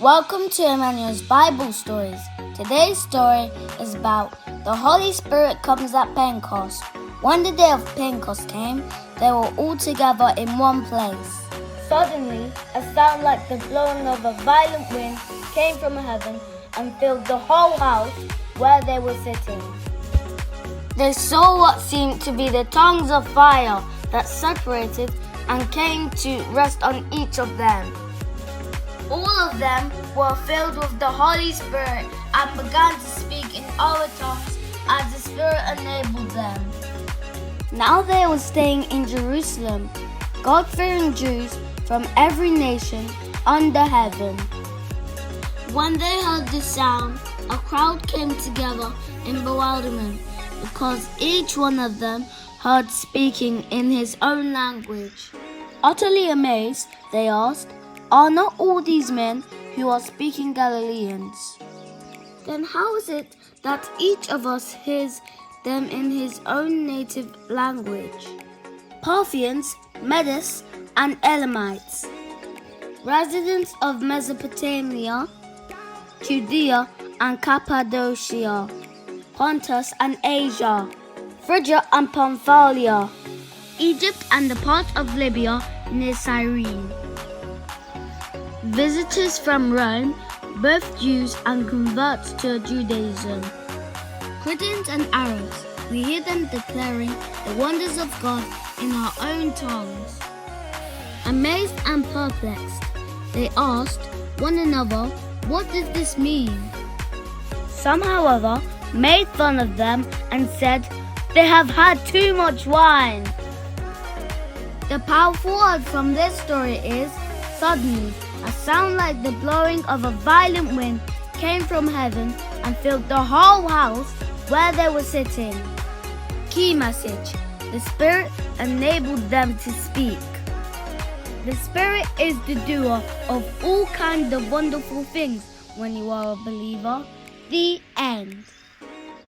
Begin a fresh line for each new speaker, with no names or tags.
Welcome to Emmanuel's Bible Stories. Today's story is about the Holy Spirit comes at Pentecost. When the day of Pentecost came, they were all together in one place. Suddenly, a sound like the blowing of a violent wind came from heaven and filled the whole house where they were sitting. They saw what seemed to be the tongues of fire that separated and came to rest on each of them. All of them were filled with the Holy Spirit and began to speak in other tongues as the Spirit enabled them. Now they were staying in Jerusalem, God-fearing Jews from every nation under heaven. When they heard the sound, a crowd came together in bewilderment because each one of them heard speaking in his own language. Utterly amazed, they asked, "Are not all these men who are speaking Galileans? Then how is it that each of us hears them in his own native language?" Parthians, Medes, and Elamites, residents of Mesopotamia, Judea and Cappadocia, Pontus and Asia, Phrygia and Pamphylia, Egypt and the part of Libya near Cyrene, visitors from Rome, both Jews and converts to Judaism, Cretans and Arabs, we hear them declaring the wonders of God in our own tongues. Amazed and perplexed, they asked one another, "What does this mean?" Some, however, made fun of them and said, "They have had too much wine." The powerful word from this story is suddenly. A sound like the blowing of a violent wind came from heaven and filled the whole house where they were sitting. Key message: the Spirit enabled them to speak. The Spirit is the doer of all kinds of wonderful things when you are a believer. The end.